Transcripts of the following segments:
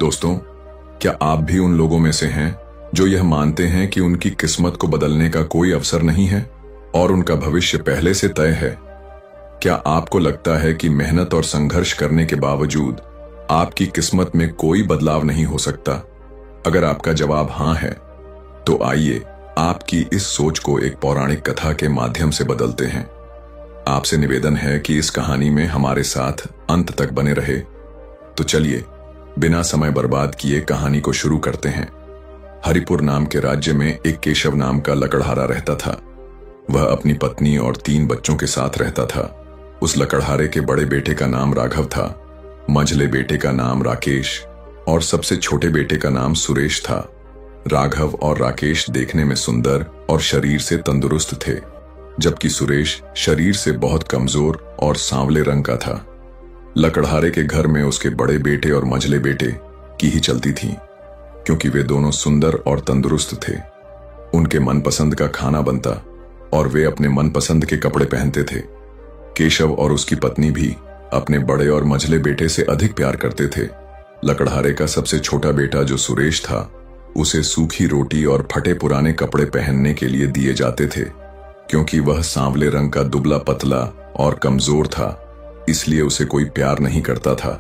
दोस्तों, क्या आप भी उन लोगों में से हैं जो यह मानते हैं कि उनकी किस्मत को बदलने का कोई अवसर नहीं है और उनका भविष्य पहले से तय है? क्या आपको लगता है कि मेहनत और संघर्ष करने के बावजूद आपकी किस्मत में कोई बदलाव नहीं हो सकता? अगर आपका जवाब हाँ है, तो आइए आपकी इस सोच को एक पौराणिक कथा के माध्यम से बदलते हैं। आपसे निवेदन है कि इस कहानी में हमारे साथ अंत तक बने रहे। तो चलिए बिना समय बर्बाद किए कहानी को शुरू करते हैं। हरिपुर नाम के राज्य में एक केशव नाम का लकड़हारा रहता था। वह अपनी पत्नी और 3 बच्चों के साथ रहता था। उस लकड़हारे के बड़े बेटे का नाम राघव था, मझले बेटे का नाम राकेश और सबसे छोटे बेटे का नाम सुरेश था। राघव और राकेश देखने में सुंदर और शरीर से तंदुरुस्त थे, जबकि सुरेश शरीर से बहुत कमजोर और सांवले रंग का था। लकड़हारे के घर में उसके बड़े बेटे और मझले बेटे की ही चलती थी, क्योंकि वे दोनों सुंदर और तंदुरुस्त थे। उनके मनपसंद का खाना बनता और वे अपने मनपसंद के कपड़े पहनते थे। केशव और उसकी पत्नी भी अपने बड़े और मझले बेटे से अधिक प्यार करते थे। लकड़हारे का सबसे छोटा बेटा जो सुरेश था, उसे सूखी रोटी और फटे पुराने कपड़े पहनने के लिए दिए जाते थे। क्योंकि वह सांवले रंग का दुबला पतला और कमजोर था, इसलिए उसे कोई प्यार नहीं करता था।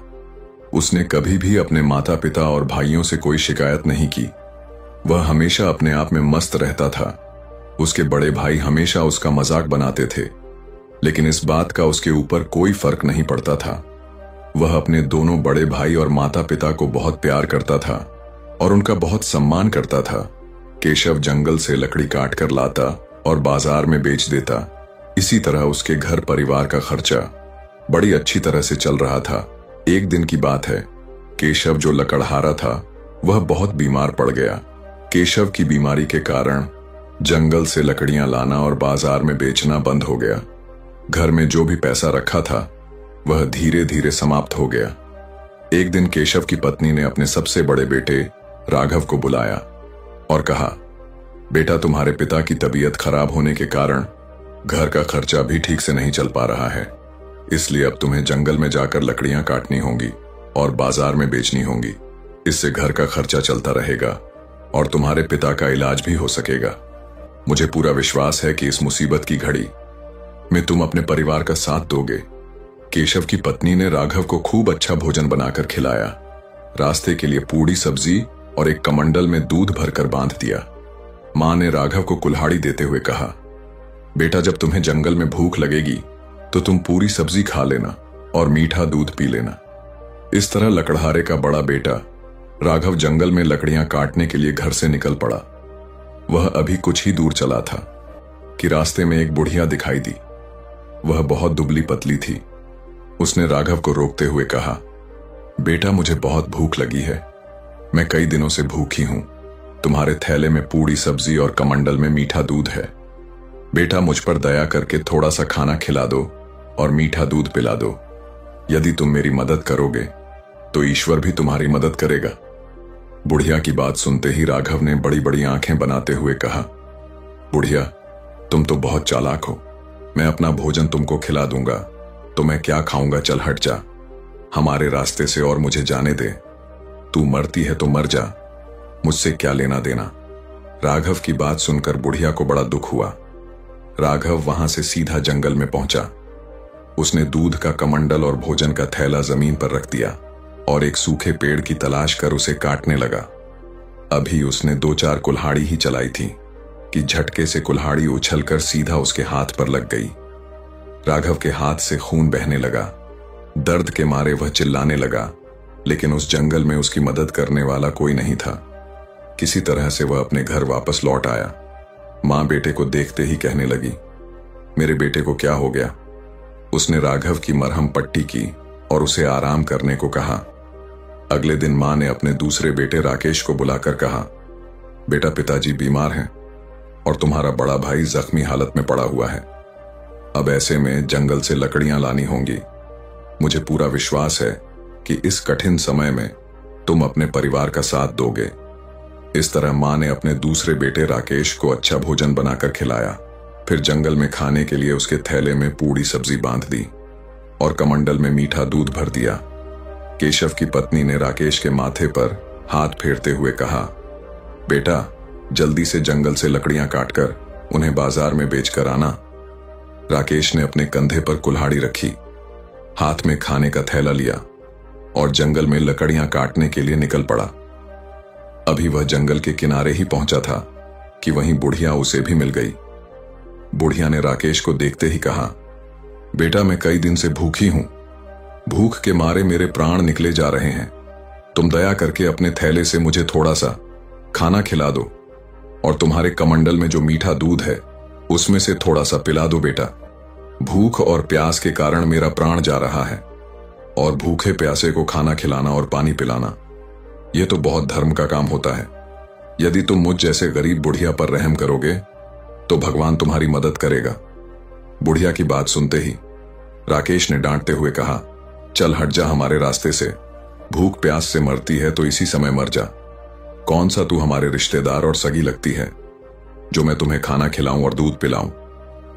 उसने कभी भी अपने माता पिता और भाइयों से कोई शिकायत नहीं की। वह हमेशा अपने आप में मस्त रहता था। उसके बड़े भाई हमेशा उसका मजाक बनाते थे, लेकिन इस बात का उसके ऊपर कोई फर्क नहीं पड़ता था। वह अपने दोनों बड़े भाई और माता पिता को बहुत प्यार करता था और उनका बहुत सम्मान करता था। केशव जंगल से लकड़ी काट कर लाता और बाजार में बेच देता। इसी तरह उसके घर परिवार का खर्चा बड़ी अच्छी तरह से चल रहा था। एक दिन की बात है, केशव जो लकड़हारा था वह बहुत बीमार पड़ गया। केशव की बीमारी के कारण जंगल से लकड़ियां लाना और बाजार में बेचना बंद हो गया। घर में जो भी पैसा रखा था वह धीरे धीरे समाप्त हो गया। एक दिन केशव की पत्नी ने अपने सबसे बड़े बेटे राघव को बुलाया और कहा, बेटा, तुम्हारे पिता की तबीयत खराब होने के कारण घर का खर्चा भी ठीक से नहीं चल पा रहा है, इसलिए अब तुम्हें जंगल में जाकर लकड़ियां काटनी होंगी और बाजार में बेचनी होंगी। इससे घर का खर्चा चलता रहेगा और तुम्हारे पिता का इलाज भी हो सकेगा। मुझे पूरा विश्वास है कि इस मुसीबत की घड़ी में तुम अपने परिवार का साथ दोगे। केशव की पत्नी ने राघव को खूब अच्छा भोजन बनाकर खिलाया। रास्ते के लिए पूड़ी सब्जी और एक कमंडल में दूध भरकर बांध दिया। मां ने राघव को कुल्हाड़ी देते हुए कहा, बेटा, जब तुम्हें जंगल में भूख लगेगी तो तुम पूरी सब्जी खा लेना और मीठा दूध पी लेना। इस तरह लकड़हारे का बड़ा बेटा राघव जंगल में लकड़ियां काटने के लिए घर से निकल पड़ा। वह अभी कुछ ही दूर चला था कि रास्ते में एक बुढ़िया दिखाई दी। वह बहुत दुबली पतली थी। उसने राघव को रोकते हुए कहा, बेटा, मुझे बहुत भूख लगी है। मैं कई दिनों से भूखी हूं। तुम्हारे थैले में पूड़ी सब्जी और कमंडल में मीठा दूध है। बेटा, मुझ पर दया करके थोड़ा सा खाना खिला दो और मीठा दूध पिला दो। यदि तुम मेरी मदद करोगे तो ईश्वर भी तुम्हारी मदद करेगा। बुढ़िया की बात सुनते ही राघव ने बड़ी बड़ी आंखें बनाते हुए कहा, बुढ़िया, तुम तो बहुत चालाक हो। मैं अपना भोजन तुमको खिला दूंगा तो मैं क्या खाऊंगा? चल हट जा हमारे रास्ते से और मुझे जाने दे। तू मरती है तो मर जा, मुझसे क्या लेना देना। राघव की बात सुनकर बुढ़िया को बड़ा दुख हुआ। राघव वहां से सीधा जंगल में पहुंचा। उसने दूध का कमंडल और भोजन का थैला जमीन पर रख दिया और एक सूखे पेड़ की तलाश कर उसे काटने लगा। अभी उसने 2-4 कुल्हाड़ी ही चलाई थी कि झटके से कुल्हाड़ी उछलकर सीधा उसके हाथ पर लग गई। राघव के हाथ से खून बहने लगा। दर्द के मारे वह चिल्लाने लगा, लेकिन उस जंगल में उसकी मदद करने वाला कोई नहीं था। किसी तरह से वह अपने घर वापस लौट आया। मां बेटे को देखते ही कहने लगी, मेरे बेटे को क्या हो गया? उसने राघव की मरहम पट्टी की और उसे आराम करने को कहा। अगले दिन मां ने अपने दूसरे बेटे राकेश को बुलाकर कहा, बेटा, पिताजी बीमार हैं और तुम्हारा बड़ा भाई जख्मी हालत में पड़ा हुआ है। अब ऐसे में जंगल से लकड़ियां लानी होंगी। मुझे पूरा विश्वास है कि इस कठिन समय में तुम अपने परिवार का साथ दोगे। इस तरह मां ने अपने दूसरे बेटे राकेश को अच्छा भोजन बनाकर खिलाया। फिर जंगल में खाने के लिए उसके थैले में पूड़ी सब्जी बांध दी और कमंडल में मीठा दूध भर दिया। केशव की पत्नी ने राकेश के माथे पर हाथ फेरते हुए कहा, बेटा जल्दी से जंगल से लकड़ियां काटकर उन्हें बाजार में बेचकर आना। राकेश ने अपने कंधे पर कुल्हाड़ी रखी, हाथ में खाने का थैला लिया और जंगल में लकड़ियां काटने के लिए निकल पड़ा। अभी वह जंगल के किनारे ही पहुंचा था कि वहीं बुढ़िया उसे भी मिल गई। बुढ़िया ने राकेश को देखते ही कहा, बेटा मैं कई दिन से भूखी हूं, भूख के मारे मेरे प्राण निकले जा रहे हैं। तुम दया करके अपने थैले से मुझे थोड़ा सा खाना खिला दो और तुम्हारे कमंडल में जो मीठा दूध है उसमें से थोड़ा सा पिला दो बेटा। भूख और प्यास के कारण मेरा प्राण जा रहा है और भूखे प्यासे को खाना खिलाना और पानी पिलाना यह तो बहुत धर्म का काम होता है। यदि तुम मुझ जैसे गरीब बुढ़िया पर रहम करोगे तो भगवान तुम्हारी मदद करेगा। बुढ़िया की बात सुनते ही राकेश ने डांटते हुए कहा, चल हट जा हमारे रास्ते से, भूख प्यास से मरती है तो इसी समय मर जा। कौन सा तू हमारे रिश्तेदार और सगी लगती है जो मैं तुम्हें खाना खिलाऊं और दूध पिलाऊं।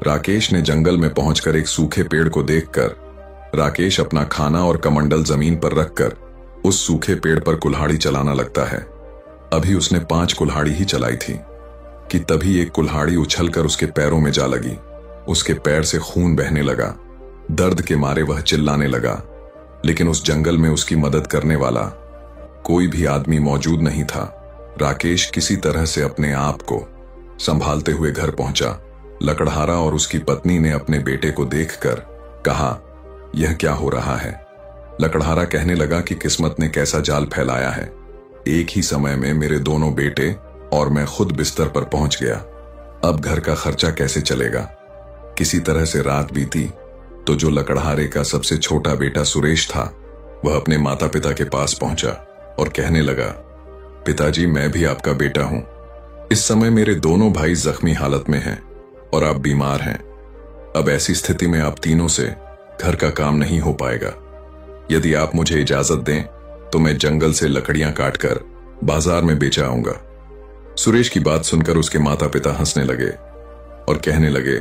राकेश ने जंगल में पहुंचकर एक सूखे पेड़ को देखकर राकेश अपना खाना और कमंडल जमीन पर रखकर उस सूखे पेड़ पर कुल्हाड़ी चलाना लगता है। अभी उसने 5 कुल्हाड़ी ही चलाई थी कि तभी एक कुल्हाड़ी उछलकर उसके पैरों में जा लगी। उसके पैर से खून बहने लगा। दर्द के मारे वह चिल्लाने लगा, लेकिन उस जंगल में उसकी मदद करने वाला कोई भी आदमी मौजूद नहीं था। राकेश किसी तरह से अपने आप को संभालते हुए घर पहुंचा। लकड़हारा और उसकी पत्नी ने अपने बेटे को देखकर कहा, यह क्या हो रहा है। लकड़हारा कहने लगा कि किस्मत ने कैसा जाल फैलाया है। एक ही समय में मेरे दोनों बेटे और मैं खुद बिस्तर पर पहुंच गया। अब घर का खर्चा कैसे चलेगा। किसी तरह से रात बीती तो जो लकड़हारे का सबसे छोटा बेटा सुरेश था वह अपने माता पिता के पास पहुंचा और कहने लगा, पिताजी मैं भी आपका बेटा हूं। इस समय मेरे दोनों भाई जख्मी हालत में हैं और आप बीमार हैं। अब ऐसी स्थिति में आप तीनों से घर का काम नहीं हो पाएगा। यदि आप मुझे इजाजत दें तो मैं जंगल से लकड़ियां काटकर बाजार में बेच आऊंगा। सुरेश की बात सुनकर उसके माता पिता हंसने लगे और कहने लगे,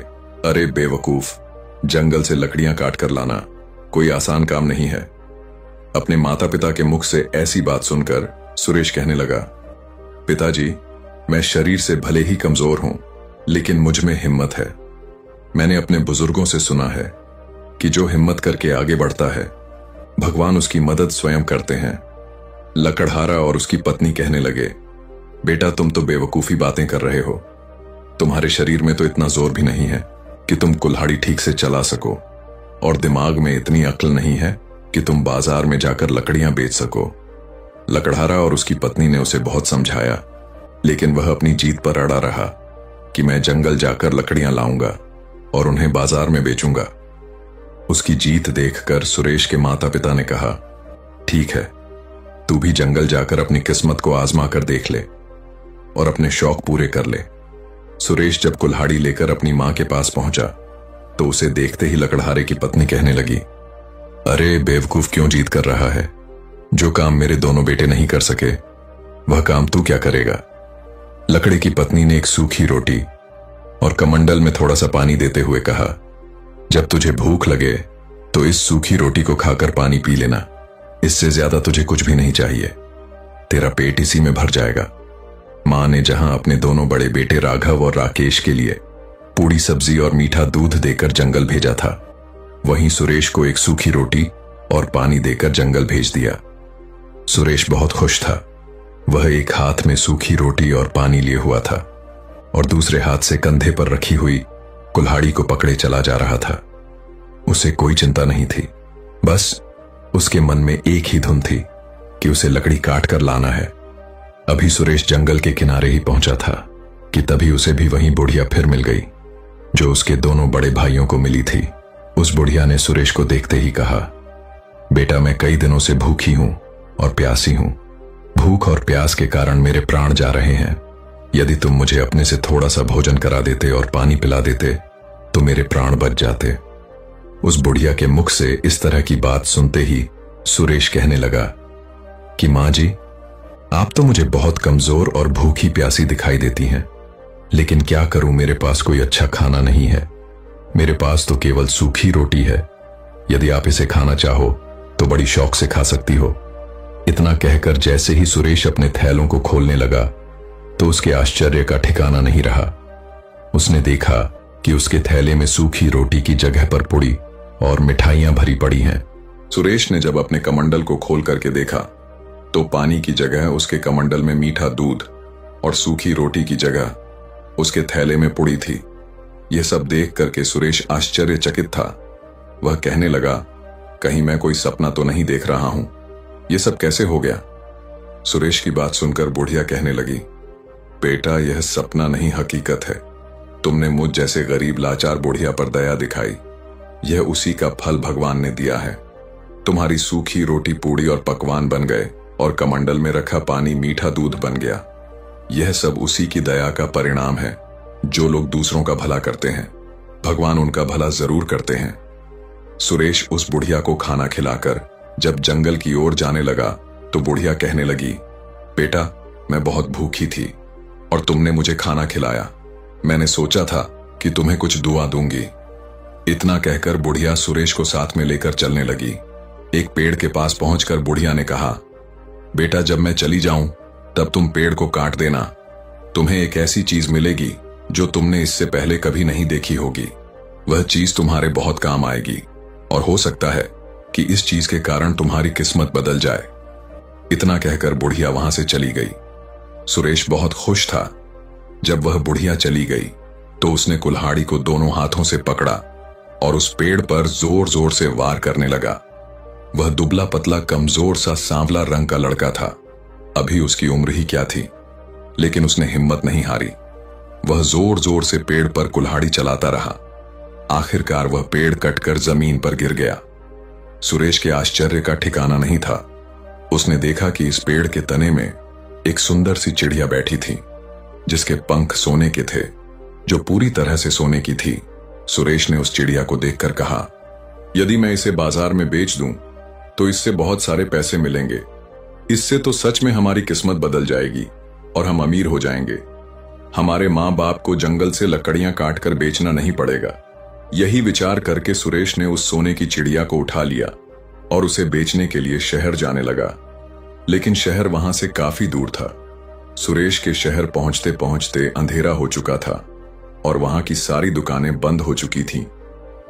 अरे बेवकूफ, जंगल से लकड़ियां काटकर लाना कोई आसान काम नहीं है। अपने माता पिता के मुख से ऐसी बात सुनकर सुरेश कहने लगा, पिताजी मैं शरीर से भले ही कमजोर हूं लेकिन मुझ में हिम्मत है। मैंने अपने बुजुर्गों से सुना है कि जो हिम्मत करके आगे बढ़ता है भगवान उसकी मदद स्वयं करते हैं। लकड़हारा और उसकी पत्नी कहने लगे, बेटा तुम तो बेवकूफी बातें कर रहे हो। तुम्हारे शरीर में तो इतना जोर भी नहीं है कि तुम कुल्हाड़ी ठीक से चला सको और दिमाग में इतनी अक्ल नहीं है कि तुम बाजार में जाकर लकड़ियां बेच सको। लकड़हारा और उसकी पत्नी ने उसे बहुत समझाया लेकिन वह अपनी जीत पर अड़ा रहा कि मैं जंगल जाकर लकड़ियां लाऊंगा और उन्हें बाजार में बेचूंगा। उसकी जीत देखकर सुरेश के माता पिता ने कहा, ठीक है तू भी जंगल जाकर अपनी किस्मत को आजमा कर देख ले और अपने शौक पूरे कर ले। सुरेश जब कुल्हाड़ी लेकर अपनी मां के पास पहुंचा तो उसे देखते ही लकड़हारे की पत्नी कहने लगी, अरे बेवकूफ क्यों जीत कर रहा है। जो काम मेरे दोनों बेटे नहीं कर सके वह काम तू क्या करेगा। लकड़ी की पत्नी ने एक सूखी रोटी और कमंडल में थोड़ा सा पानी देते हुए कहा, जब तुझे भूख लगे तो इस सूखी रोटी को खाकर पानी पी लेना, इससे ज्यादा तुझे कुछ भी नहीं चाहिए, तेरा पेट इसी में भर जाएगा। मां ने जहां अपने दोनों बड़े बेटे राघव और राकेश के लिए पूड़ी सब्जी और मीठा दूध देकर जंगल भेजा था, वहीं सुरेश को एक सूखी रोटी और पानी देकर जंगल भेज दिया। सुरेश बहुत खुश था। वह एक हाथ में सूखी रोटी और पानी लिए हुआ था और दूसरे हाथ से कंधे पर रखी हुई कुल्हाड़ी को पकड़े चला जा रहा था। उसे कोई चिंता नहीं थी, बस उसके मन में एक ही धुन थी कि उसे लकड़ी काट कर लाना है। अभी सुरेश जंगल के किनारे ही पहुंचा था कि तभी उसे भी वहीं बुढ़िया फिर मिल गई जो उसके दोनों बड़े भाइयों को मिली थी। उस बुढ़िया ने सुरेश को देखते ही कहा, बेटा मैं कई दिनों से भूखी हूं और प्यासी हूं। भूख और प्यास के कारण मेरे प्राण जा रहे हैं। यदि तुम मुझे अपने से थोड़ा सा भोजन करा देते और पानी पिला देते तो मेरे प्राण बच जाते। उस बुढ़िया के मुख से इस तरह की बात सुनते ही सुरेश कहने लगा कि मां जी, आप तो मुझे बहुत कमजोर और भूखी प्यासी दिखाई देती हैं, लेकिन क्या करूं, मेरे पास कोई अच्छा खाना नहीं है। मेरे पास तो केवल सूखी रोटी है। यदि आप इसे खाना चाहो तो बड़ी शौक से खा सकती हो। इतना कहकर जैसे ही सुरेश अपने थैलों को खोलने लगा तो उसके आश्चर्य का ठिकाना नहीं रहा। उसने देखा कि उसके थैले में सूखी रोटी की जगह पर पुड़ी और मिठाइयां भरी पड़ी हैं। सुरेश ने जब अपने कमंडल को खोल करके देखा तो पानी की जगह उसके कमंडल में मीठा दूध और सूखी रोटी की जगह उसके थैले में पुड़ी थी। यह सब देख करके सुरेश आश्चर्यचकित था। वह कहने लगा, कहीं मैं कोई सपना तो नहीं देख रहा हूं, यह सब कैसे हो गया? सुरेश की बात सुनकर बुढ़िया कहने लगी, बेटा यह सपना नहीं हकीकत है। तुमने मुझ जैसे गरीब लाचार बुढ़िया पर दया दिखाई, यह उसी का फल भगवान ने दिया है। तुम्हारी सूखी रोटी पूड़ी और पकवान बन गए और कमंडल में रखा पानी मीठा दूध बन गया। यह सब उसी की दया का परिणाम है। जो लोग दूसरों का भला करते हैं भगवान उनका भला जरूर करते हैं। सुरेश उस बुढ़िया को खाना खिलाकर जब जंगल की ओर जाने लगा तो बुढ़िया कहने लगी, बेटा मैं बहुत भूखी थी और तुमने मुझे खाना खिलाया। मैंने सोचा था कि तुम्हें कुछ दुआ दूंगी। इतना कहकर बुढ़िया सुरेश को साथ में लेकर चलने लगी। एक पेड़ के पास पहुंचकर बुढ़िया ने कहा, बेटा जब मैं चली जाऊं तब तुम पेड़ को काट देना। तुम्हें एक ऐसी चीज मिलेगी जो तुमने इससे पहले कभी नहीं देखी होगी। वह चीज तुम्हारे बहुत काम आएगी और हो सकता है कि इस चीज के कारण तुम्हारी किस्मत बदल जाए। इतना कहकर बुढ़िया वहां से चली गई। सुरेश बहुत खुश था। जब वह बुढ़िया चली गई तो उसने कुल्हाड़ी को दोनों हाथों से पकड़ा और उस पेड़ पर जोर जोर से वार करने लगा। वह दुबला पतला कमजोर सा सांवला रंग का लड़का था। अभी उसकी उम्र ही क्या थी, लेकिन उसने हिम्मत नहीं हारी। वह जोर जोर से पेड़ पर कुल्हाड़ी चलाता रहा। आखिरकार वह पेड़ कटकर जमीन पर गिर गया। सुरेश के आश्चर्य का ठिकाना नहीं था। उसने देखा कि इस पेड़ के तने में एक सुंदर सी चिड़िया बैठी थी जिसके पंख सोने के थे, जो पूरी तरह से सोने की थी। सुरेश ने उस चिड़िया को देखकर कहा, यदि मैं इसे बाजार में बेच दूं तो इससे बहुत सारे पैसे मिलेंगे। इससे तो सच में हमारी किस्मत बदल जाएगी और हम अमीर हो जाएंगे। हमारे माँ बाप को जंगल से लकड़ियां काटकर बेचना नहीं पड़ेगा। यही विचार करके सुरेश ने उस सोने की चिड़िया को उठा लिया और उसे बेचने के लिए शहर जाने लगा। लेकिन शहर वहां से काफी दूर था। सुरेश के शहर पहुंचते पहुंचते अंधेरा हो चुका था और वहां की सारी दुकानें बंद हो चुकी थीं।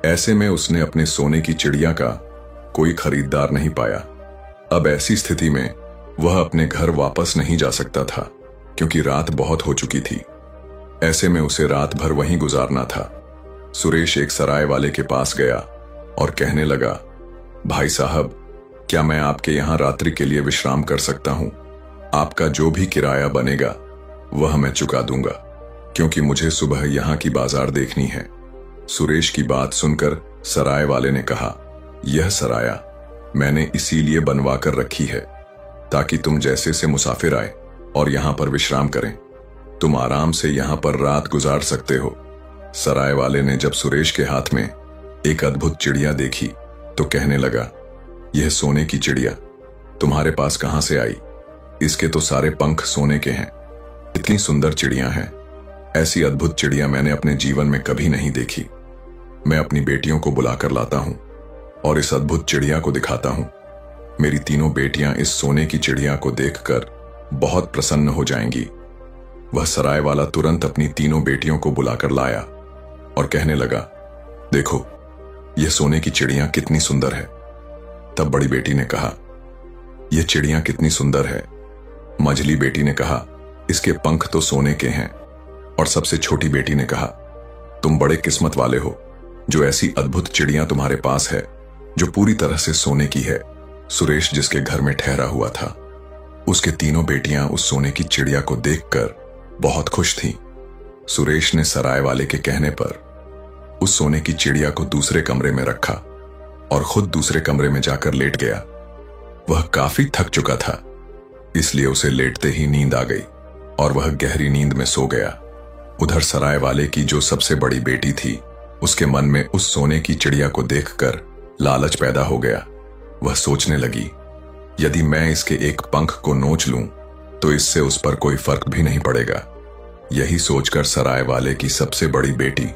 ऐसे में उसने अपने सोने की चिड़िया का कोई खरीदार नहीं पाया। अब ऐसी स्थिति में वह अपने घर वापस नहीं जा सकता था क्योंकि रात बहुत हो चुकी थी। ऐसे में उसे रात भर वहीं गुजारना था। सुरेश एक सराय वाले के पास गया और कहने लगा, भाई साहब क्या मैं आपके यहां रात्रि के लिए विश्राम कर सकता हूं? आपका जो भी किराया बनेगा वह मैं चुका दूंगा, क्योंकि मुझे सुबह यहां की बाजार देखनी है। सुरेश की बात सुनकर सराय वाले ने कहा, यह सराया मैंने इसीलिए बनवा कर रखी है ताकि तुम जैसे से मुसाफिर आए और यहां पर विश्राम करें। तुम आराम से यहां पर रात गुजार सकते हो। सराय वाले ने जब सुरेश के हाथ में एक अद्भुत चिड़िया देखी तो कहने लगा, यह सोने की चिड़िया तुम्हारे पास कहां से आई? इसके तो सारे पंख सोने के हैं। इतनी सुंदर चिड़िया हैं। ऐसी अद्भुत चिड़िया मैंने अपने जीवन में कभी नहीं देखी। मैं अपनी बेटियों को बुलाकर लाता हूं और इस अद्भुत चिड़िया को दिखाता हूं। मेरी तीनों बेटियां इस सोने की चिड़िया को देखकर बहुत प्रसन्न हो जाएंगी। वह सराय वाला तुरंत अपनी तीनों बेटियों को बुलाकर लाया और कहने लगा, देखो यह सोने की चिड़िया कितनी सुंदर है। तब बड़ी बेटी ने कहा, यह चिड़िया कितनी सुंदर है। मझली बेटी ने कहा, इसके पंख तो सोने के हैं। और सबसे छोटी बेटी ने कहा, तुम बड़े किस्मत वाले हो जो ऐसी अद्भुत चिड़िया तुम्हारे पास है जो पूरी तरह से सोने की है। सुरेश जिसके घर में ठहरा हुआ था, उसके तीनों बेटियां उस सोने की चिड़िया को देखकर बहुत खुश थीं। सुरेश ने सराय वाले के कहने पर उस सोने की चिड़िया को दूसरे कमरे में रखा और खुद दूसरे कमरे में जाकर लेट गया। वह काफी थक चुका था, इसलिए उसे लेटते ही नींद आ गई और वह गहरी नींद में सो गया। उधर सराय वाले की जो सबसे बड़ी बेटी थी, उसके मन में उस सोने की चिड़िया को देखकर लालच पैदा हो गया। वह सोचने लगी, यदि मैं इसके एक पंख को नोच लूं तो इससे उस पर कोई फर्क भी नहीं पड़ेगा। यही सोचकर सराय वाले की सबसे बड़ी बेटी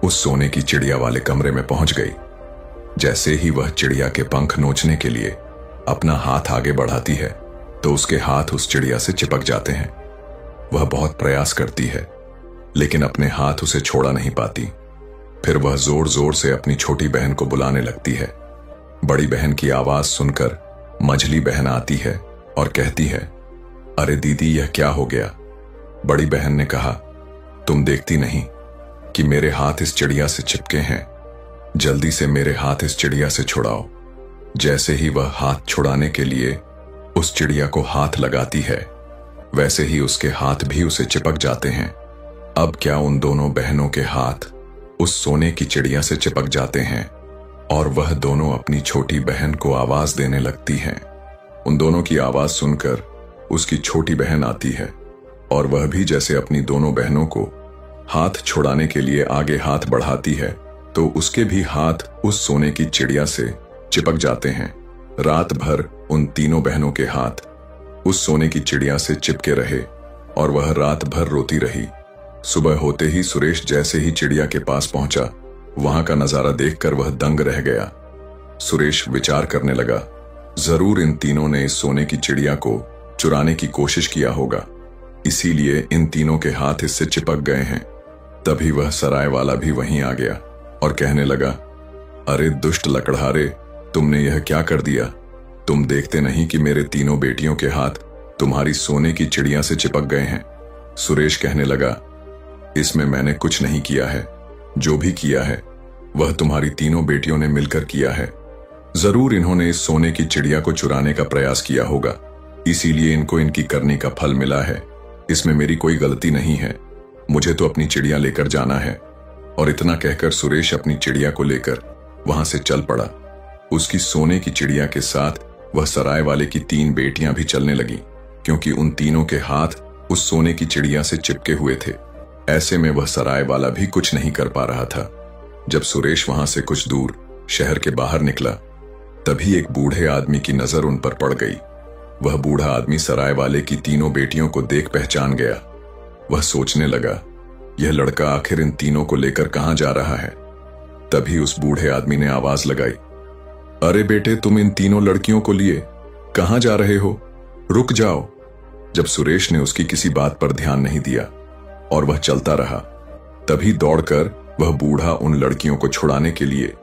उस सोने की चिड़िया वाले कमरे में पहुंच गई। जैसे ही वह चिड़िया के पंख नोचने के लिए अपना हाथ आगे बढ़ाती है तो उसके हाथ उस चिड़िया से चिपक जाते हैं। वह बहुत प्रयास करती है लेकिन अपने हाथ उसे छोड़ा नहीं पाती। फिर वह जोर जोर से अपनी छोटी बहन को बुलाने लगती है। बड़ी बहन की आवाज सुनकर मझली बहन आती है और कहती है, अरे दीदी, यह क्या हो गया? बड़ी बहन ने कहा, तुम देखती नहीं कि मेरे हाथ इस चिड़िया से चिपके हैं? जल्दी से मेरे हाथ इस चिड़िया से छुड़ाओ। जैसे ही वह हाथ छुड़ाने के लिए उस चिड़िया को हाथ लगाती है, वैसे ही उसके हाथ भी उसे चिपक जाते हैं। अब क्या उन दोनों बहनों के हाथ उस सोने की चिड़िया से चिपक जाते हैं और वह दोनों अपनी छोटी बहन को आवाज देने लगती हैं। उन दोनों की आवाज सुनकर उसकी छोटी बहन आती है और वह भी जैसे अपनी दोनों बहनों को हाथ छुड़ाने के लिए आगे हाथ बढ़ाती है तो उसके भी हाथ उस सोने की चिड़िया से चिपक जाते हैं। रात भर उन तीनों बहनों के हाथ उस सोने की चिड़िया से चिपके रहे और वह रात भर रोती रही। सुबह होते ही सुरेश जैसे ही चिड़िया के पास पहुंचा, वहां का नजारा देखकर वह दंग रह गया। सुरेश विचार करने लगा, जरूर इन तीनों ने इस सोने की चिड़िया को चुराने की कोशिश किया होगा, इसीलिए इन तीनों के हाथ इससे चिपक गए हैं। तभी वह सराय वाला भी वहीं आ गया और कहने लगा, अरे दुष्ट लकड़हारे, तुमने यह क्या कर दिया? तुम देखते नहीं कि मेरे तीनों बेटियों के हाथ तुम्हारी सोने की चिड़िया से चिपक गए हैं? सुरेश कहने लगा, इसमें मैंने कुछ नहीं किया है, जो भी किया है वह तुम्हारी तीनों बेटियों ने मिलकर किया है। जरूर इन्होंने इस सोने की चिड़िया को चुराने का प्रयास किया होगा, इसीलिए इनको इनकी करनी का फल मिला है। इसमें मेरी कोई गलती नहीं है, मुझे तो अपनी चिड़िया लेकर जाना है। और इतना कहकर सुरेश अपनी चिड़िया को लेकर वहां से चल पड़ा। उसकी सोने की चिड़िया के साथ वह सराय वाले की 3 बेटियां भी चलने लगी, क्योंकि उन तीनों के हाथ उस सोने की चिड़िया से चिपके हुए थे। ऐसे में वह सराय वाला भी कुछ नहीं कर पा रहा था। जब सुरेश वहां से कुछ दूर शहर के बाहर निकला, तभी एक बूढ़े आदमी की नजर उन पर पड़ गई। वह बूढ़ा आदमी सराय वाले की तीनों बेटियों को देख पहचान गया। वह सोचने लगा, यह लड़का आखिर इन तीनों को लेकर कहां जा रहा है। तभी उस बूढ़े आदमी ने आवाज लगाई, अरे बेटे, तुम इन तीनों लड़कियों को लिए कहां जा रहे हो? रुक जाओ। जब सुरेश ने उसकी किसी बात पर ध्यान नहीं दिया और वह चलता रहा, तभी दौड़कर वह बूढ़ा उन लड़कियों को छुड़ाने के लिए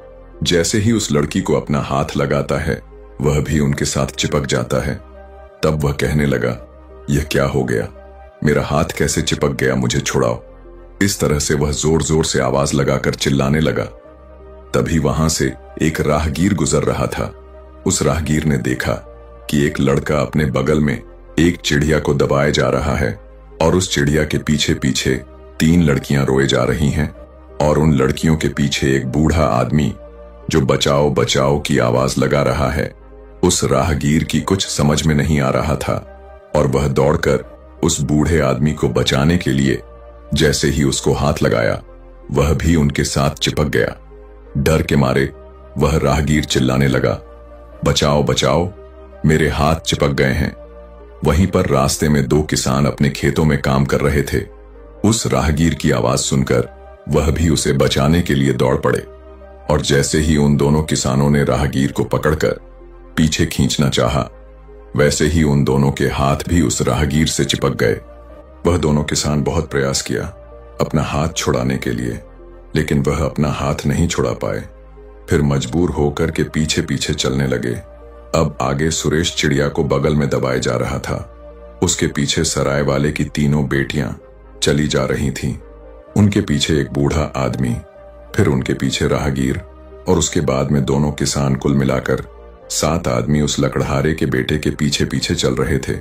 जैसे ही उस लड़की को अपना हाथ लगाता है, वह भी उनके साथ चिपक जाता है। तब वह कहने लगा, यह क्या हो गया? मेरा हाथ कैसे चिपक गया? मुझे छुड़ाओ। इस तरह से वह जोर जोर से आवाज लगाकर चिल्लाने लगा। तभी वहां से एक राहगीर गुजर रहा था। उस राहगीर ने देखा कि एक लड़का अपने बगल में एक चिड़िया को दबाए जा रहा है और उस चिड़िया के पीछे पीछे 3 लड़कियां रोए जा रही हैं और उन लड़कियों के पीछे एक बूढ़ा आदमी जो बचाओ बचाओ की आवाज लगा रहा है। उस राहगीर की कुछ समझ में नहीं आ रहा था और वह दौड़कर उस बूढ़े आदमी को बचाने के लिए जैसे ही उसको हाथ लगाया, वह भी उनके साथ चिपक गया। डर के मारे वह राहगीर चिल्लाने लगा, बचाओ बचाओ, मेरे हाथ चिपक गए हैं। वहीं पर रास्ते में 2 किसान अपने खेतों में काम कर रहे थे। उस राहगीर की आवाज सुनकर वह भी उसे बचाने के लिए दौड़ पड़े और जैसे ही उन दोनों किसानों ने राहगीर को पकड़कर पीछे खींचना चाहा, वैसे ही उन दोनों के हाथ भी उस राहगीर से चिपक गए। वह दोनों किसान बहुत प्रयास किया अपना हाथ छुड़ाने के लिए, लेकिन वह अपना हाथ नहीं छुड़ा पाए। फिर मजबूर होकर के पीछे पीछे चलने लगे। अब आगे सुरेश चिड़िया को बगल में दबाए जा रहा था। उसके पीछे सराय वाले की तीनों बेटियां चली जा रही थीं। उनके पीछे एक बूढ़ा आदमी, फिर उनके पीछे राहगीर और उसके बाद में दोनों किसान, कुल मिलाकर 7 आदमी उस लकड़हारे के बेटे के पीछे पीछे चल रहे थे,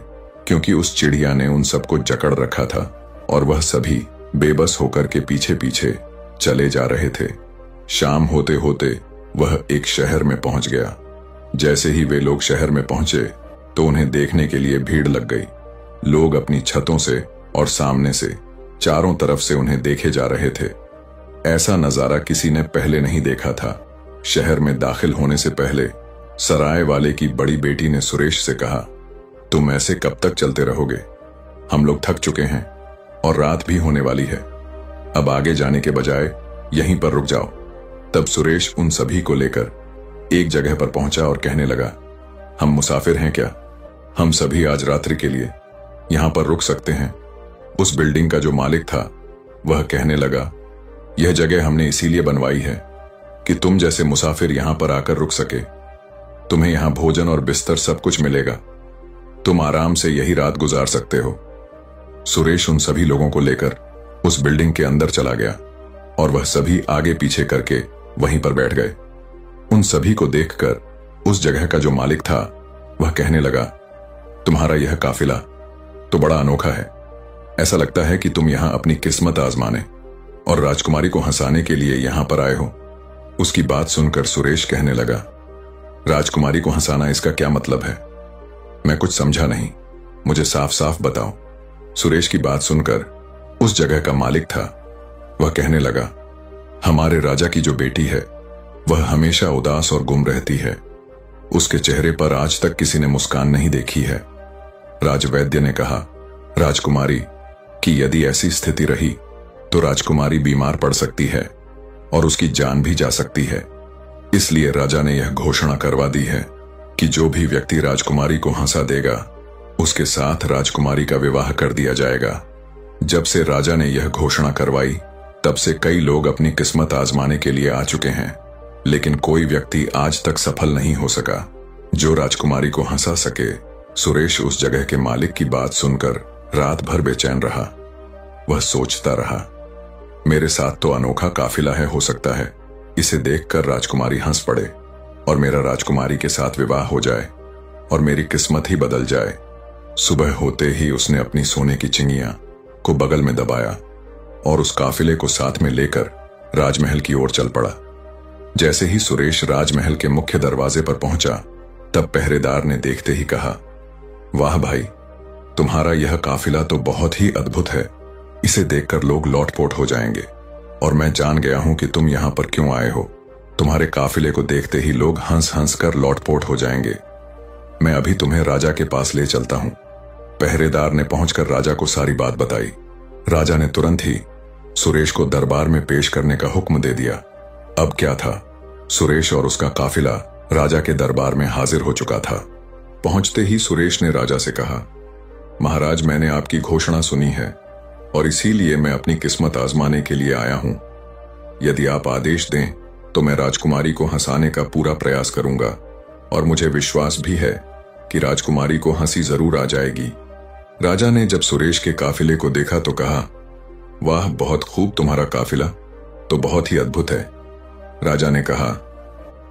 क्योंकि उस चिड़िया ने उन सबको जकड़ रखा था और वह सभी बेबस होकर के पीछे पीछे चले जा रहे थे। शाम होते होते वह एक शहर में पहुंच गया। जैसे ही वे लोग शहर में पहुंचे तो उन्हें देखने के लिए भीड़ लग गई। लोग अपनी छतों से और सामने से चारों तरफ से उन्हें देखे जा रहे थे। ऐसा नजारा किसी ने पहले नहीं देखा था। शहर में दाखिल होने से पहले सराय वाले की बड़ी बेटी ने सुरेश से कहा, तुम ऐसे कब तक चलते रहोगे? हम लोग थक चुके हैं और रात भी होने वाली है। अब आगे जाने के बजाय यहीं पर रुक जाओ। तब सुरेश उन सभी को लेकर एक जगह पर पहुंचा और कहने लगा, हम मुसाफिर हैं क्या? हम सभी आज रात्रि के लिए यहां पर रुक सकते हैं। उस बिल्डिंग का जो मालिक था वह कहने लगा, यह जगह हमने इसीलिए बनवाई है कि तुम जैसे मुसाफिर यहां पर आकर रुक सके। तुम्हें यहां भोजन और बिस्तर सब कुछ मिलेगा। तुम आराम से यही रात गुजार सकते हो। सुरेश उन सभी लोगों को लेकर उस बिल्डिंग के अंदर चला गया और वह सभी आगे पीछे करके वहीं पर बैठ गए। उन सभी को देखकर उस जगह का जो मालिक था वह कहने लगा, तुम्हारा यह काफिला तो बड़ा अनोखा है। ऐसा लगता है कि तुम यहां अपनी किस्मत आजमाने और राजकुमारी को हंसाने के लिए यहां पर आए हो। उसकी बात सुनकर सुरेश कहने लगा, राजकुमारी को हंसाना, इसका क्या मतलब है? मैं कुछ समझा नहीं, मुझे साफ साफ बताओ। सुरेश की बात सुनकर उस जगह का मालिक था वह कहने लगा, हमारे राजा की जो बेटी है वह हमेशा उदास और गुम रहती है। उसके चेहरे पर आज तक किसी ने मुस्कान नहीं देखी है। राजवैद्य ने कहा, राजकुमारी कि यदि ऐसी स्थिति रही तो राजकुमारी बीमार पड़ सकती है और उसकी जान भी जा सकती है। इसलिए राजा ने यह घोषणा करवा दी है कि जो भी व्यक्ति राजकुमारी को हंसा देगा उसके साथ राजकुमारी का विवाह कर दिया जाएगा। जब से राजा ने यह घोषणा करवाई तब से कई लोग अपनी किस्मत आजमाने के लिए आ चुके हैं, लेकिन कोई व्यक्ति आज तक सफल नहीं हो सका जो राजकुमारी को हंसा सके। सुरेश उस जगह के मालिक की बात सुनकर रात भर बेचैन रहा। वह सोचता रहा, मेरे साथ तो अनोखा काफिला है, हो सकता है इसे देखकर राजकुमारी हंस पड़े और मेरा राजकुमारी के साथ विवाह हो जाए और मेरी किस्मत ही बदल जाए। सुबह होते ही उसने अपनी सोने की चिंगियां को बगल में दबाया और उस काफिले को साथ में लेकर राजमहल की ओर चल पड़ा। जैसे ही सुरेश राजमहल के मुख्य दरवाजे पर पहुंचा तब पहरेदार ने देखते ही कहा, वाह भाई, तुम्हारा यह काफिला तो बहुत ही अद्भुत है। इसे देखकर लोग लौटपोट हो जाएंगे और मैं जान गया हूं कि तुम यहां पर क्यों आए हो। तुम्हारे काफिले को देखते ही लोग हंस हंस कर लौटपोट हो जाएंगे। मैं अभी तुम्हें राजा के पास ले चलता हूं। पहरेदार ने पहुंचकर राजा को सारी बात बताई। राजा ने तुरंत ही सुरेश को दरबार में पेश करने का हुक्म दे दिया। अब क्या था, सुरेश और उसका काफिला राजा के दरबार में हाजिर हो चुका था। पहुंचते ही सुरेश ने राजा से कहा, महाराज, मैंने आपकी घोषणा सुनी है और इसीलिए मैं अपनी किस्मत आजमाने के लिए आया हूं। यदि आप आदेश दें तो मैं राजकुमारी को हंसाने का पूरा प्रयास करूंगा और मुझे विश्वास भी है कि राजकुमारी को हंसी जरूर आ जाएगी। राजा ने जब सुरेश के काफिले को देखा तो कहा, वाह, बहुत खूब, तुम्हारा काफिला तो बहुत ही अद्भुत है। राजा ने कहा,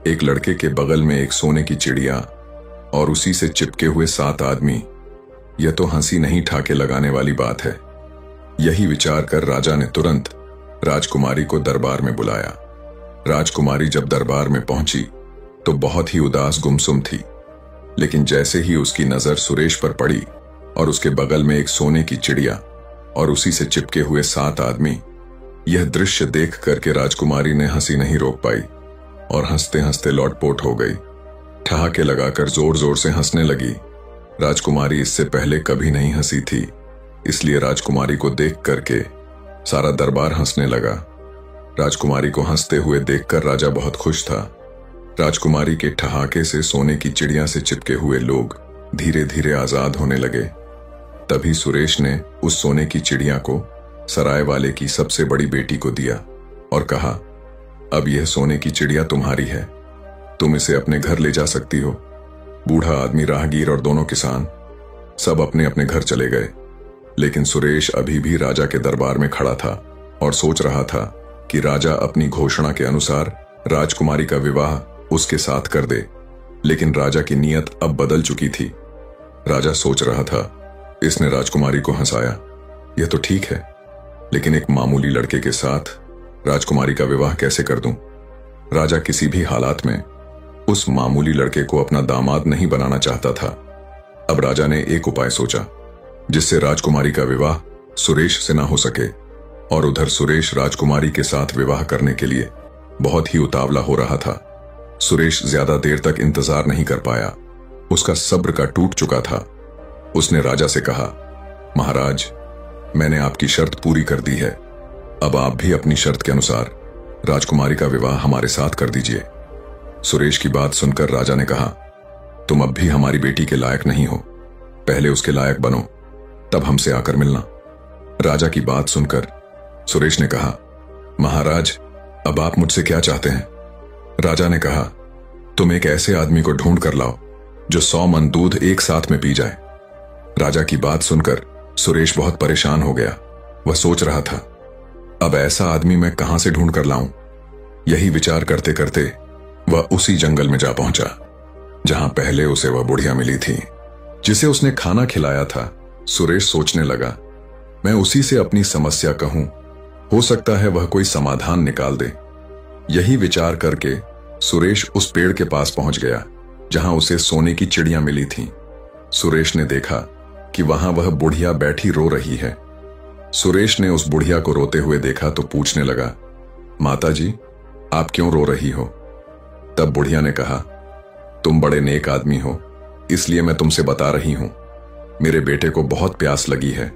एक लड़के के बगल में एक सोने की चिड़िया और उसी से चिपके हुए 7 आदमी, यह तो हंसी नहीं ठाके लगाने वाली बात है। यही विचार कर राजा ने तुरंत राजकुमारी को दरबार में बुलाया। राजकुमारी जब दरबार में पहुंची तो बहुत ही उदास गुमसुम थी, लेकिन जैसे ही उसकी नजर सुरेश पर पड़ी और उसके बगल में एक सोने की चिड़िया और उसी से चिपके हुए 7 आदमी, यह दृश्य देख करके राजकुमारी ने हंसी नहीं रोक पाई और हंसते हंसते लौटपोट हो गई। ठहाके लगाकर जोर जोर से हंसने लगी। राजकुमारी इससे पहले कभी नहीं हंसी थी, इसलिए राजकुमारी को देख करके सारा दरबार हंसने लगा। राजकुमारी को हंसते हुए देखकर राजा बहुत खुश था। राजकुमारी के ठहाके से सोने की चिड़िया से चिपके हुए लोग धीरे धीरे आजाद होने लगे। तभी सुरेश ने उस सोने की चिड़िया को सराय वाले की सबसे बड़ी बेटी को दिया और कहा, अब यह सोने की चिड़िया तुम्हारी है, तुम इसे अपने घर ले जा सकती हो। बूढ़ा आदमी, राहगीर और दोनों किसान सब अपने अपने घर चले गए, लेकिन सुरेश अभी भी राजा के दरबार में खड़ा था और सोच रहा था कि राजा अपनी घोषणा के अनुसार राजकुमारी का विवाह उसके साथ कर दे। लेकिन राजा की नीयत अब बदल चुकी थी। राजा सोच रहा था, इसने राजकुमारी को हंसाया, यह तो ठीक है, लेकिन एक मामूली लड़के के साथ राजकुमारी का विवाह कैसे कर दूं? राजा किसी भी हालात में उस मामूली लड़के को अपना दामाद नहीं बनाना चाहता था। अब राजा ने एक उपाय सोचा जिससे राजकुमारी का विवाह सुरेश से ना हो सके, और उधर सुरेश राजकुमारी के साथ विवाह करने के लिए बहुत ही उतावला हो रहा था। सुरेश ज्यादा देर तक इंतजार नहीं कर पाया, उसका सब्र का टूट चुका था। उसने राजा से कहा, महाराज, मैंने आपकी शर्त पूरी कर दी है, अब आप भी अपनी शर्त के अनुसार राजकुमारी का विवाह हमारे साथ कर दीजिए। सुरेश की बात सुनकर राजा ने कहा, तुम अब भी हमारी बेटी के लायक नहीं हो, पहले उसके लायक बनो, तब हमसे आकर मिलना। राजा की बात सुनकर सुरेश ने कहा, महाराज, अब आप मुझसे क्या चाहते हैं? राजा ने कहा, तुम एक ऐसे आदमी को ढूंढ कर लाओ जो 100 मन दूध एक साथ में पी जाए। राजा की बात सुनकर सुरेश बहुत परेशान हो गया। वह सोच रहा था, अब ऐसा आदमी मैं कहां से ढूंढ कर लाऊं? यही विचार करते करते वह उसी जंगल में जा पहुंचा जहां पहले उसे वह बुढ़िया मिली थी, जिसे उसने खाना खिलाया था। सुरेश सोचने लगा, मैं उसी से अपनी समस्या कहूं, हो सकता है वह कोई समाधान निकाल दे। यही विचार करके सुरेश उस पेड़ के पास पहुंच गया जहां उसे सोने की चिड़िया मिली थी। सुरेश ने देखा कि वहां वह बुढ़िया बैठी रो रही है। सुरेश ने उस बुढ़िया को रोते हुए देखा तो पूछने लगा, माता जी, आप क्यों रो रही हो? तब बुढ़िया ने कहा, तुम बड़े नेक आदमी हो, इसलिए मैं तुमसे बता रही हूं। मेरे बेटे को बहुत प्यास लगी है।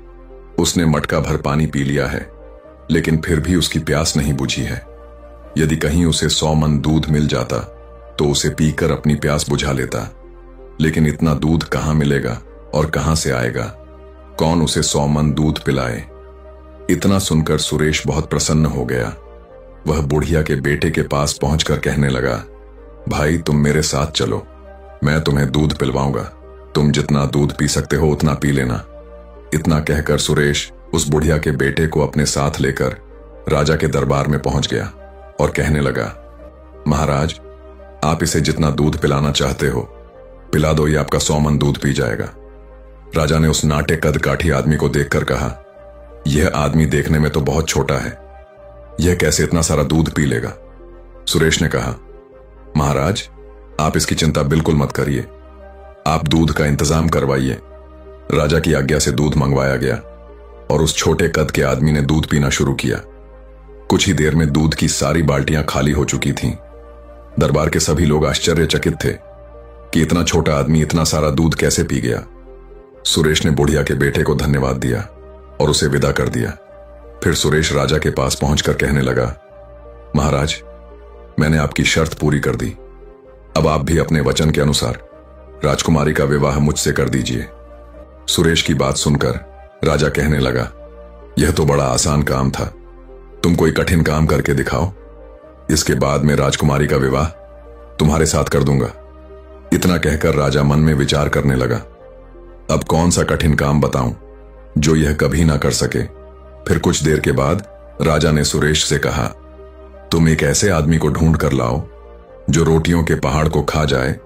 उसने मटका भर पानी पी लिया है, लेकिन फिर भी उसकी प्यास नहीं बुझी है। यदि कहीं उसे 100 मन दूध मिल जाता तो उसे पीकर अपनी प्यास बुझा लेता, लेकिन इतना दूध कहां मिलेगा और कहां से आएगा? कौन उसे 100 मन दूध पिलाए? इतना सुनकर सुरेश बहुत प्रसन्न हो गया। वह बुढ़िया के बेटे के पास पहुंचकर कहने लगा, भाई, तुम मेरे साथ चलो, मैं तुम्हें दूध पिलवाऊंगा। तुम जितना दूध पी सकते हो उतना पी लेना। इतना कहकर सुरेश उस बुढ़िया के बेटे को अपने साथ लेकर राजा के दरबार में पहुंच गया और कहने लगा, महाराज, आप इसे जितना दूध पिलाना चाहते हो पिला दो, ये आपका 100 मन दूध पी जाएगा। राजा ने उस नाटे कद काठी आदमी को देखकर कहा, यह आदमी देखने में तो बहुत छोटा है, यह कैसे इतना सारा दूध पी लेगा? सुरेश ने कहा, महाराज, आप इसकी चिंता बिल्कुल मत करिए, आप दूध का इंतजाम करवाइए। राजा की आज्ञा से दूध मंगवाया गया और उस छोटे कद के आदमी ने दूध पीना शुरू किया। कुछ ही देर में दूध की सारी बाल्टियां खाली हो चुकी थीं। दरबार के सभी लोग आश्चर्यचकित थे कि इतना छोटा आदमी इतना सारा दूध कैसे पी गया। सुरेश ने बुढ़िया के बेटे को धन्यवाद दिया और उसे विदा कर दिया। फिर सुरेश राजा के पास पहुंचकर कहने लगा, महाराज, मैंने आपकी शर्त पूरी कर दी। अब आप भी अपने वचन के अनुसार राजकुमारी का विवाह मुझसे कर दीजिए। सुरेश की बात सुनकर राजा कहने लगा, यह तो बड़ा आसान काम था, तुम कोई कठिन काम करके दिखाओ, इसके बाद मैं राजकुमारी का विवाह तुम्हारे साथ कर दूंगा। इतना कहकर राजा मन में विचार करने लगा, अब कौन सा कठिन काम बताऊं जो यह कभी ना कर सके। फिर कुछ देर के बाद राजा ने सुरेश से कहा, तुम एक ऐसे आदमी को ढूंढ कर लाओ जो रोटियों के पहाड़ को खा जाए,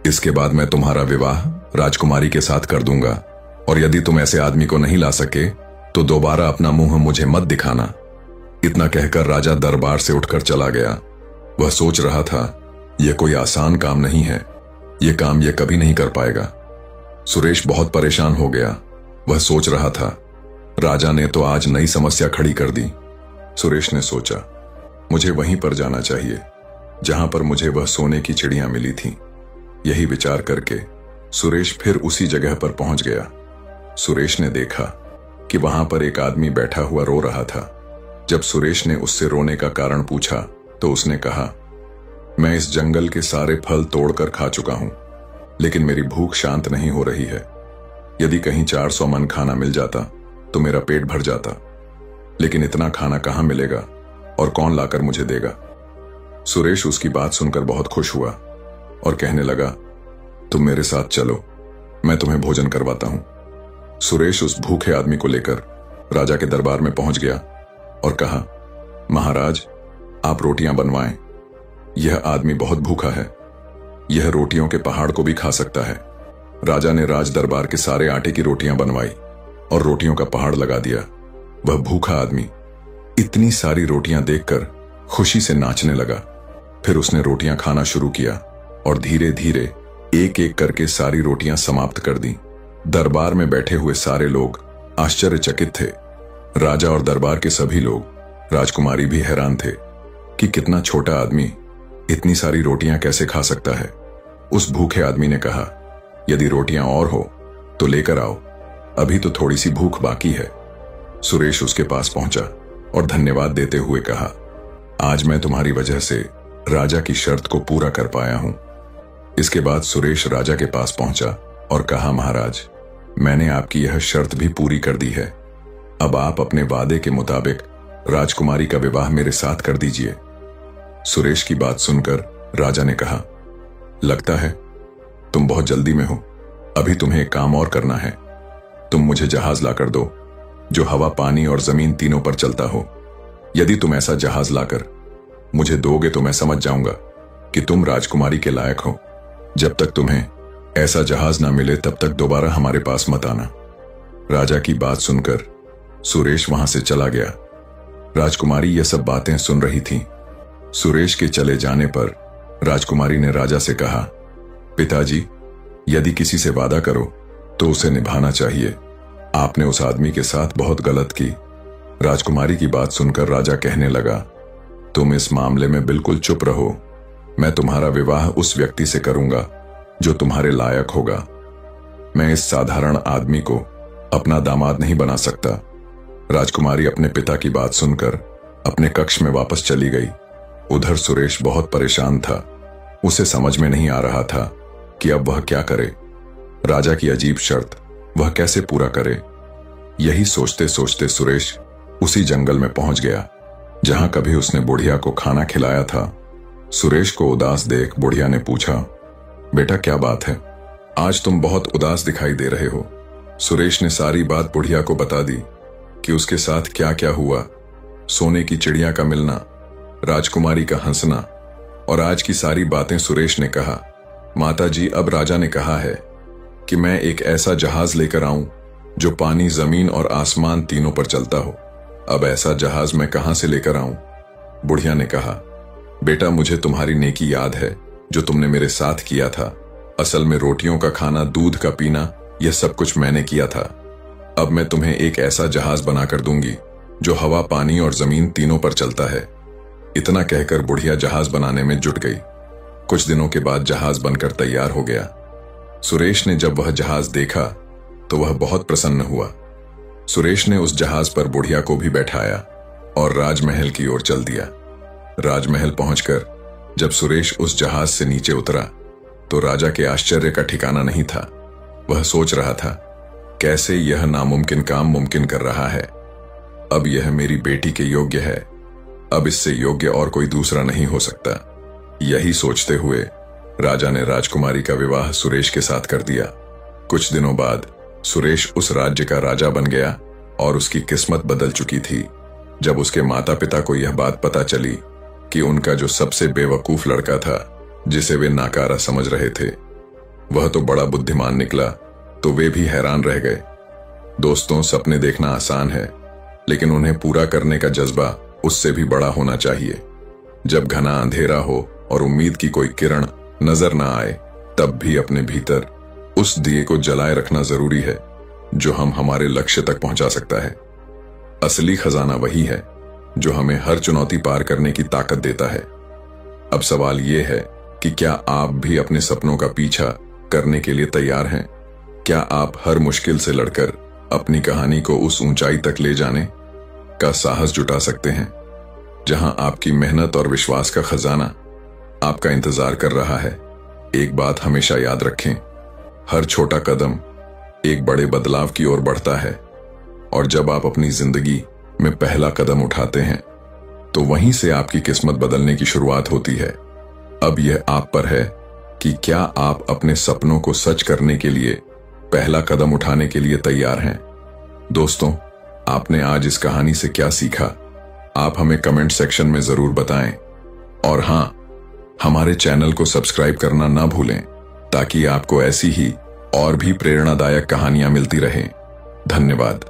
इसके बाद मैं तुम्हारा विवाह राजकुमारी के साथ कर दूंगा। और यदि तुम ऐसे आदमी को नहीं ला सके तो दोबारा अपना मुंह मुझे मत दिखाना। इतना कहकर राजा दरबार से उठकर चला गया। वह सोच रहा था, यह कोई आसान काम नहीं है, यह काम यह कभी नहीं कर पाएगा। सुरेश बहुत परेशान हो गया। वह सोच रहा था, राजा ने तो आज नई समस्या खड़ी कर दी। सुरेश ने सोचा, मुझे वहीं पर जाना चाहिए जहां पर मुझे वह सोने की चिड़िया मिली थी। यही विचार करके सुरेश फिर उसी जगह पर पहुंच गया। सुरेश ने देखा कि वहां पर एक आदमी बैठा हुआ रो रहा था। जब सुरेश ने उससे रोने का कारण पूछा तो उसने कहा, मैं इस जंगल के सारे फल तोड़कर खा चुका हूं, लेकिन मेरी भूख शांत नहीं हो रही है। यदि कहीं 400 मन खाना मिल जाता तो मेरा पेट भर जाता, लेकिन इतना खाना कहां मिलेगा और कौन लाकर मुझे देगा? सुरेश उसकी बात सुनकर बहुत खुश हुआ और कहने लगा, तुम मेरे साथ चलो, मैं तुम्हें भोजन करवाता हूं। सुरेश उस भूखे आदमी को लेकर राजा के दरबार में पहुंच गया और कहा, महाराज, आप रोटियां बनवाएं, यह आदमी बहुत भूखा है, यह रोटियों के पहाड़ को भी खा सकता है। राजा ने राज दरबार के सारे आटे की रोटियां बनवाई और रोटियों का पहाड़ लगा दिया। वह भूखा आदमी इतनी सारी रोटियां देखकर खुशी से नाचने लगा। फिर उसने रोटियां खाना शुरू किया और धीरे धीरे एक एक करके सारी रोटियां समाप्त कर दी। दरबार में बैठे हुए सारे लोग आश्चर्यचकित थे। राजा और दरबार के सभी लोग, राजकुमारी भी हैरान थे कि कितना छोटा आदमी इतनी सारी रोटियां कैसे खा सकता है। उस भूखे आदमी ने कहा, यदि रोटियां और हो तो लेकर आओ, अभी तो थोड़ी सी भूख बाकी है। सुरेश उसके पास पहुंचा और धन्यवाद देते हुए कहा, आज मैं तुम्हारी वजह से राजा की शर्त को पूरा कर पाया हूं। इसके बाद सुरेश राजा के पास पहुंचा और कहा, महाराज, मैंने आपकी यह शर्त भी पूरी कर दी है। अब आप अपने वादे के मुताबिक राजकुमारी का विवाह मेरे साथ कर दीजिए। सुरेश की बात सुनकर राजा ने कहा, लगता है तुम बहुत जल्दी में हो। अभी तुम्हें एक काम और करना है। तुम मुझे जहाज लाकर दो जो हवा, पानी और जमीन तीनों पर चलता हो। यदि तुम ऐसा जहाज लाकर मुझे दोगे तो मैं समझ जाऊंगा कि तुम राजकुमारी के लायक हो। जब तक तुम्हें ऐसा जहाज ना मिले तब तक दोबारा हमारे पास मत आना। राजा की बात सुनकर सुरेश वहां से चला गया। राजकुमारी यह सब बातें सुन रही थी। सुरेश के चले जाने पर राजकुमारी ने राजा से कहा, पिताजी, यदि किसी से वादा करो तो उसे निभाना चाहिए। आपने उस आदमी के साथ बहुत गलत की। राजकुमारी की बात सुनकर राजा कहने लगा, तुम इस मामले में बिल्कुल चुप रहो। मैं तुम्हारा विवाह उस व्यक्ति से करूंगा जो तुम्हारे लायक होगा। मैं इस साधारण आदमी को अपना दामाद नहीं बना सकता। राजकुमारी अपने पिता की बात सुनकर अपने कक्ष में वापस चली गई। उधर सुरेश बहुत परेशान था। उसे समझ में नहीं आ रहा था कि अब वह क्या करे। राजा की अजीब शर्त वह कैसे पूरा करे। यही सोचते सोचते सुरेश उसी जंगल में पहुंच गया जहां कभी उसने बुढ़िया को खाना खिलाया था। सुरेश को उदास देख बुढ़िया ने पूछा, बेटा, क्या बात है? आज तुम बहुत उदास दिखाई दे रहे हो। सुरेश ने सारी बात बुढ़िया को बता दी कि उसके साथ क्या क्या हुआ। सोने की चिड़िया का मिलना, राजकुमारी का हंसना और आज की सारी बातें सुरेश ने कहा। माता जी, अब राजा ने कहा है कि मैं एक ऐसा जहाज लेकर आऊं जो पानी, जमीन और आसमान तीनों पर चलता हो। अब ऐसा जहाज मैं कहां से लेकर आऊं? बुढ़िया ने कहा, बेटा, मुझे तुम्हारी नेकी याद है जो तुमने मेरे साथ किया था। असल में रोटियों का खाना, दूध का पीना, यह सब कुछ मैंने किया था। अब मैं तुम्हें एक ऐसा जहाज बनाकर दूंगी जो हवा, पानी और जमीन तीनों पर चलता है। इतना कहकर बुढ़िया जहाज बनाने में जुट गई। कुछ दिनों के बाद जहाज बनकर तैयार हो गया। सुरेश ने जब वह जहाज देखा तो वह बहुत प्रसन्न हुआ। सुरेश ने उस जहाज पर बुढ़िया को भी बैठाया और राजमहल की ओर चल दिया। राजमहल पहुंचकर जब सुरेश उस जहाज से नीचे उतरा तो राजा के आश्चर्य का ठिकाना नहीं था। वह सोच रहा था, कैसे यह नामुमकिन काम मुमकिन कर रहा है। अब यह मेरी बेटी के योग्य है। अब इससे योग्य और कोई दूसरा नहीं हो सकता। यही सोचते हुए राजा ने राजकुमारी का विवाह सुरेश के साथ कर दिया। कुछ दिनों बाद सुरेश उस राज्य का राजा बन गया और उसकी किस्मत बदल चुकी थी। जब उसके माता पिता को यह बात पता चली कि उनका जो सबसे बेवकूफ लड़का था, जिसे वे नाकारा समझ रहे थे, वह तो बड़ा बुद्धिमान निकला, तो वे भी हैरान रह गए। दोस्तों, सपने देखना आसान है, लेकिन उन्हें पूरा करने का जज्बा उससे भी बड़ा होना चाहिए। जब घना अंधेरा हो और उम्मीद की कोई किरण नजर ना आए, तब भी अपने भीतर उस दिए को जलाए रखना जरूरी है जो हम हमारे लक्ष्य तक पहुंचा सकता है। असली खजाना वही है जो हमें हर चुनौती पार करने की ताकत देता है। अब सवाल यह है कि क्या आप भी अपने सपनों का पीछा करने के लिए तैयार हैं? क्या आप हर मुश्किल से लड़कर अपनी कहानी को उस ऊंचाई तक ले जाने का साहस जुटा सकते हैं जहां आपकी मेहनत और विश्वास का खजाना आपका इंतजार कर रहा है? एक बात हमेशा याद रखें, हर छोटा कदम एक बड़े बदलाव की ओर बढ़ता है, और जब आप अपनी जिंदगी में पहला कदम उठाते हैं तो वहीं से आपकी किस्मत बदलने की शुरुआत होती है। अब यह आप पर है कि क्या आप अपने सपनों को सच करने के लिए पहला कदम उठाने के लिए तैयार हैं। दोस्तों, आपने आज इस कहानी से क्या सीखा? आप हमें कमेंट सेक्शन में जरूर बताएं, और हां, हमारे चैनल को सब्सक्राइब करना ना भूलें ताकि आपको ऐसी ही और भी प्रेरणादायक कहानियां मिलती रहें। धन्यवाद।